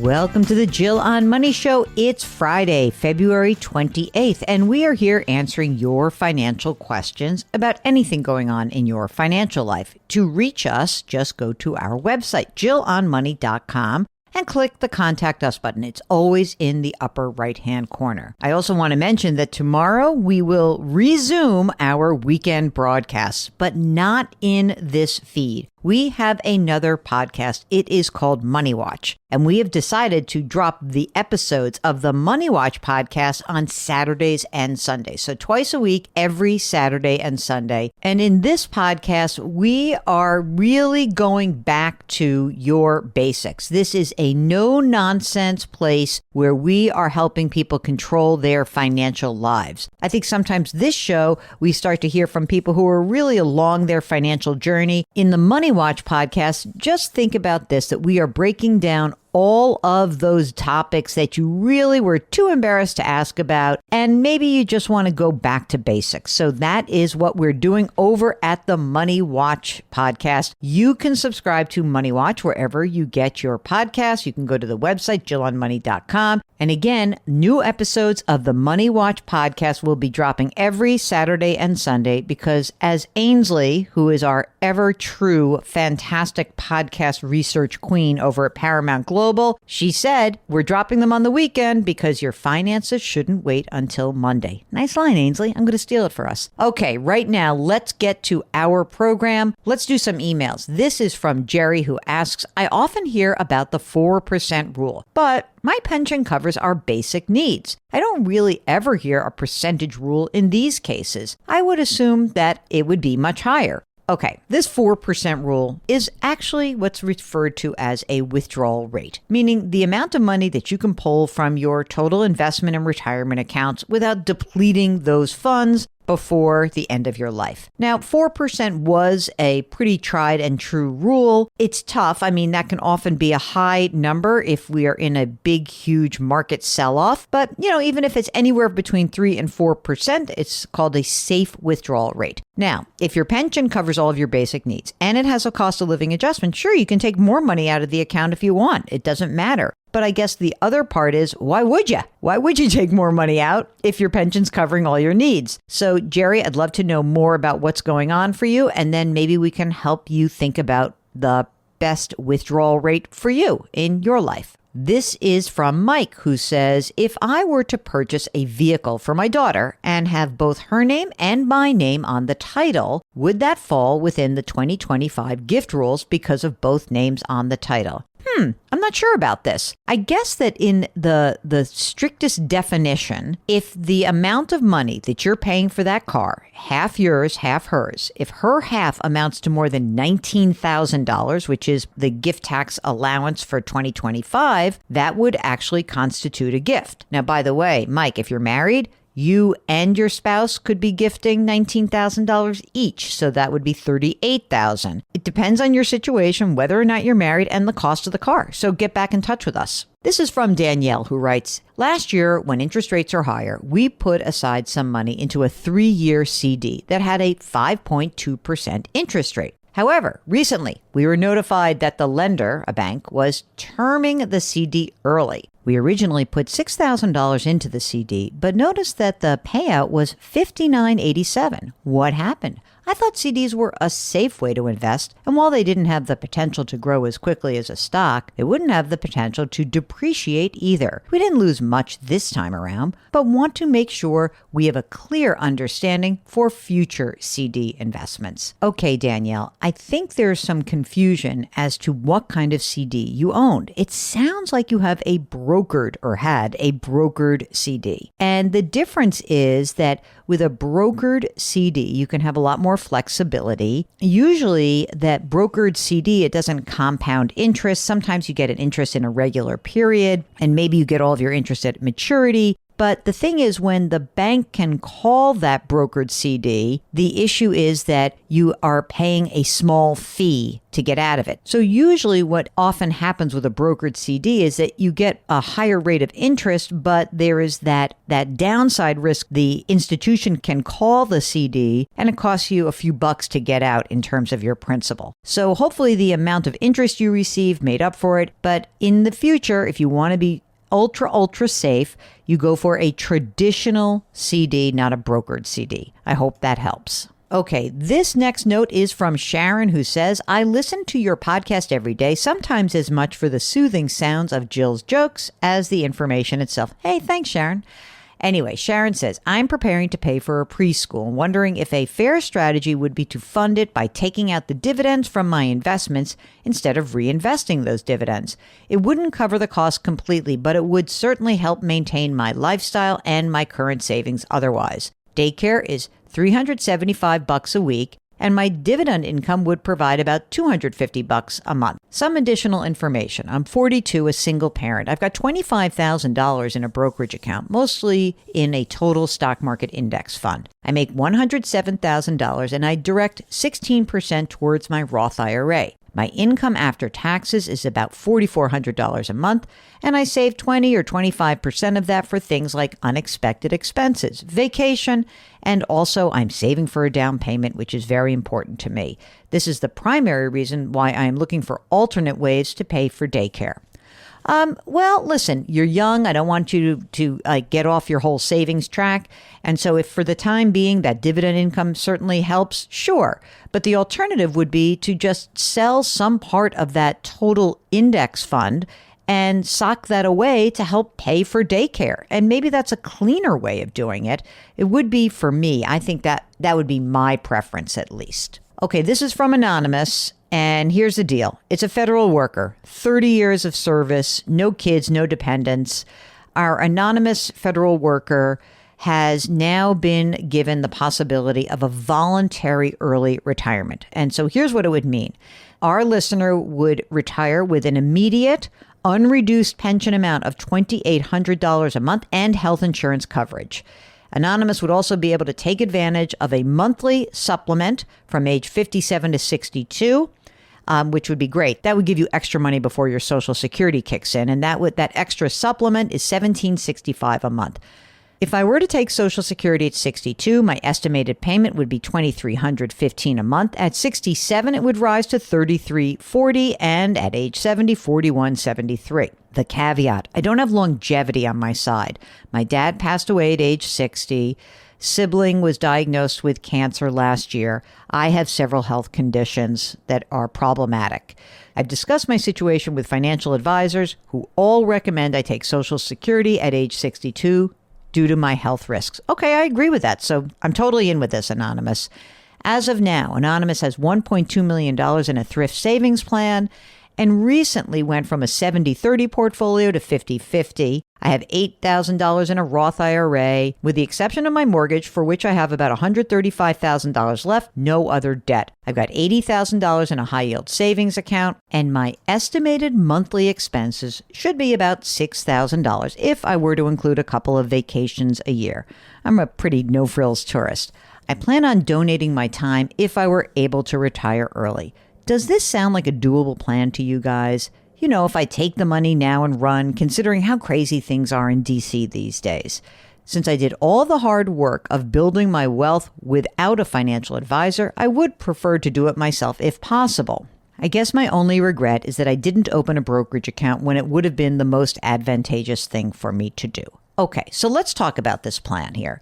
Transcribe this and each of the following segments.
Welcome to the Jill on Money Show. It's Friday, February 28th, and we are here answering your financial questions about anything going on in your financial life. To reach us, just go to our website, jillonmoney.com, and click the Contact Us button. It's always in the upper right-hand corner. I also want to mention that tomorrow we will resume our weekend broadcasts, but not in this feed. We have another podcast. It is called Money Watch, and we have decided to drop the episodes of the Money Watch podcast on Saturdays and Sundays. So twice a week, every Saturday and Sunday. And in this podcast, we are really going back to your basics. This is a no-nonsense place where we are helping people control their financial lives. I think sometimes this show, we start to hear from people who are really along their financial journey. In the Money Watch podcast, just think about this, that we are breaking down all of those topics that you really were too embarrassed to ask about, and maybe you just want to go back to basics. So that is what we're doing over at the Money Watch podcast. You can subscribe to Money Watch wherever you get your podcasts. You can go to the website, jillonmoney.com. And again, new episodes of the Money Watch podcast will be dropping every Saturday and Sunday because as Ainsley, who is our ever true, fantastic podcast research queen over at Paramount Global, she said, we're dropping them on the weekend because your finances shouldn't wait until Monday. Nice line, Ainsley. I'm going to steal it for us. Okay, right now, let's get to our program. Let's do some emails. This is from Jerry, who asks, I often hear about the 4% rule, but my pension covers our basic needs. I don't really ever hear a percentage rule in these cases. I would assume that it would be much higher. Okay, this 4% rule is actually what's referred to as a withdrawal rate, meaning the amount of money that you can pull from your total investment and retirement accounts without depleting those funds before the end of your life. Now, 4% was a pretty tried and true rule. It's tough. I mean, that can often be a high number if we are in a big, huge market sell-off. But, even if it's anywhere between 3 and 4%, it's called a safe withdrawal rate. Now, if your pension covers all of your basic needs and it has a cost of living adjustment, sure, you can take more money out of the account if you want. It doesn't matter. But I guess the other part is, why would you? Why would you take more money out if your pension's covering all your needs? So, Jerry, I'd love to know more about what's going on for you, and then maybe we can help you think about the best withdrawal rate for you in your life. This is from Mike, who says, if I were to purchase a vehicle for my daughter and have both her name and my name on the title, would that fall within the 2025 gift rules because of both names on the title? I'm not sure about this. I guess that in the strictest definition, if the amount of money that you're paying for that car, half yours, half hers, if her half amounts to more than $19,000, which is the gift tax allowance for 2025, that would actually constitute a gift. Now, by the way, Mike, if you're married, you and your spouse could be gifting $19,000 each, so that would be $38,000. It depends on your situation, whether or not you're married, and the cost of the car. So get back in touch with us. This is from Danielle, who writes, last year, when interest rates are higher, we put aside some money into a 3-year CD that had a 5.2% interest rate. However, recently, we were notified that the lender, a bank, was terming the CD early. We originally put $6,000 into the CD, but noticed that the payout was $59.87. What happened? I thought CDs were a safe way to invest, and while they didn't have the potential to grow as quickly as a stock, they wouldn't have the potential to depreciate either. We didn't lose much this time around, but want to make sure we have a clear understanding for future CD investments. Okay, Danielle, I think there's some confusion as to what kind of CD you owned. It sounds like you have a brokered or had a brokered CD. And the difference is that with a brokered CD, you can have a lot more flexibility. Usually that brokered CD, it doesn't compound interest. Sometimes you get an interest in a regular period, and maybe you get all of your interest at maturity. But the thing is, when the bank can call that brokered CD, the issue is that you are paying a small fee to get out of it. So usually what often happens with a brokered CD is that you get a higher rate of interest, but there is that downside risk. The institution can call the CD and it costs you a few bucks to get out in terms of your principal. So hopefully the amount of interest you receive made up for it. But in the future, if you want to be ultra safe, you go for a traditional CD, not a brokered CD. I hope that helps. Okay, this next note is from Sharon, who says, I listen to your podcast every day, sometimes as much for the soothing sounds of Jill's jokes as the information itself. Hey, thanks, Sharon. Anyway, Sharon says, I'm preparing to pay for a preschool and wondering if a fair strategy would be to fund it by taking out the dividends from my investments instead of reinvesting those dividends. It wouldn't cover the cost completely, but it would certainly help maintain my lifestyle and my current savings otherwise. Daycare is $375 a week, and my dividend income would provide about $250 a month. Some additional information. I'm 42, a single parent. I've got $25,000 in a brokerage account, mostly in a total stock market index fund. I make $107,000 and I direct 16% towards my Roth IRA. My income after taxes is about $4,400 a month, and I save 20 or 25% of that for things like unexpected expenses, vacation, and also I'm saving for a down payment, which is very important to me. This is the primary reason why I am looking for alternate ways to pay for daycare. Well, listen, you're young. I don't want you to get off your whole savings track. And so if for the time being that dividend income certainly helps, sure. But the alternative would be to just sell some part of that total index fund and sock that away to help pay for daycare. And maybe that's a cleaner way of doing it. It would be for me. I think that would be my preference at least. Okay, this is from Anonymous. And here's the deal. It's a federal worker, 30 years of service, no kids, no dependents. Our anonymous federal worker has now been given the possibility of a voluntary early retirement. And so here's what it would mean. Our listener would retire with an immediate, unreduced pension amount of $2,800 a month and health insurance coverage. Anonymous would also be able to take advantage of a monthly supplement from age 57 to 62, which would be great. That would give you extra money before your Social Security kicks in, and that extra supplement is $1,765 a month. If I were to take Social Security at 62, my estimated payment would be $2,315 a month. At 67, it would rise to $3,340, and at age 70, $4,173. The caveat, I don't have longevity on my side. My dad passed away at age 60. Sibling was diagnosed with cancer last year. I have several health conditions that are problematic. I've discussed my situation with financial advisors who all recommend I take Social Security at age 62 due to my health risks. Okay, I agree with that. So I'm totally in with this, Anonymous. As of now, Anonymous has $1.2 million in a thrift savings plan and recently went from a 70-30 portfolio to 50-50. I have $8,000 in a Roth IRA, with the exception of my mortgage, for which I have about $135,000 left, no other debt. I've got $80,000 in a high-yield savings account, and my estimated monthly expenses should be about $6,000 if I were to include a couple of vacations a year. I'm a pretty no-frills tourist. I plan on donating my time if I were able to retire early. Does this sound like a doable plan to you guys? You know, if I take the money now and run, considering how crazy things are in DC these days. Since I did all the hard work of building my wealth without a financial advisor, I would prefer to do it myself if possible. I guess my only regret is that I didn't open a brokerage account when it would have been the most advantageous thing for me to do. Okay, so let's talk about this plan here.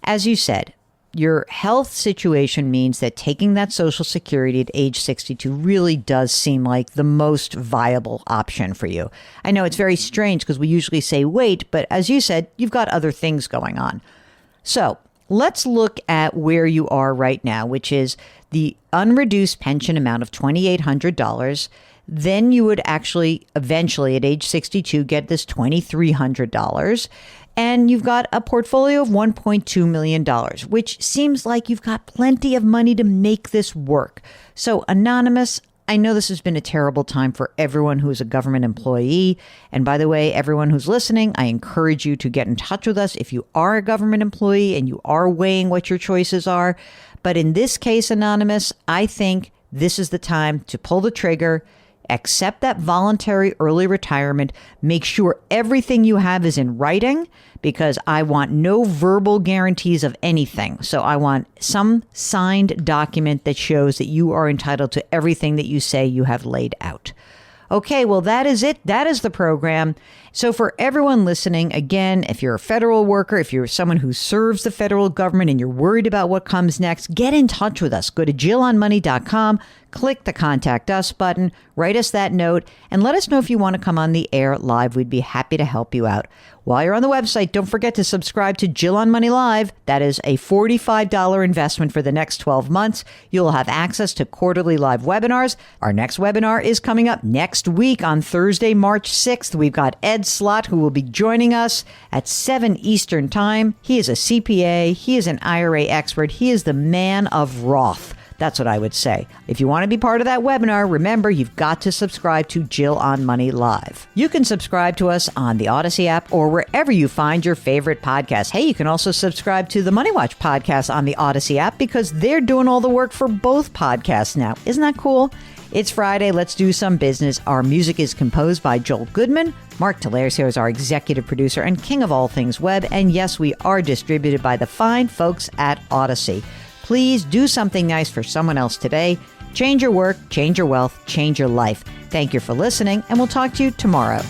As you said, your health situation means that taking that Social Security at age 62 really does seem like the most viable option for you. I know it's very strange because we usually say wait, but as you said, you've got other things going on. So let's look at where you are right now, which is the unreduced pension amount of $2,800. Then you would actually eventually at age 62 get this $2,300. And you've got a portfolio of $1.2 million, which seems like you've got plenty of money to make this work. So Anonymous, I know this has been a terrible time for everyone who's a government employee. And by the way, everyone who's listening, I encourage you to get in touch with us if you are a government employee and you are weighing what your choices are. But in this case, Anonymous, I think this is the time to pull the trigger, accept that voluntary early retirement, make sure everything you have is in writing, because I want no verbal guarantees of anything. So I want some signed document that shows that you are entitled to everything that you say you have laid out. Okay, well, that is it. That is the program. So for everyone listening, again, if you're a federal worker, if you're someone who serves the federal government and you're worried about what comes next, get in touch with us. Go to JillOnMoney.com, click the Contact Us button, write us that note, and let us know if you want to come on the air live. We'd be happy to help you out. While you're on the website, don't forget to subscribe to Jill on Money Live. That is a $45 investment for the next 12 months. You'll have access to quarterly live webinars. Our next webinar is coming up next week on Thursday, March 6th. We've got Ed Slott, who will be joining us at 7 Eastern Time. He is a CPA. He is an IRA expert. He is the man of Roth. That's what I would say. If you want to be part of that webinar, remember, you've got to subscribe to Jill on Money Live. You can subscribe to us on the Odyssey app or wherever you find your favorite podcast. Hey, you can also subscribe to the Money Watch podcast on the Odyssey app because they're doing all the work for both podcasts now. Isn't that cool? It's Friday. Let's do some business. Our music is composed by Joel Goodman. Mark Telares here is our executive producer and king of all things web. And yes, we are distributed by the fine folks at Odyssey. Please do something nice for someone else today. Change your work, change your wealth, change your life. Thank you for listening, and we'll talk to you tomorrow.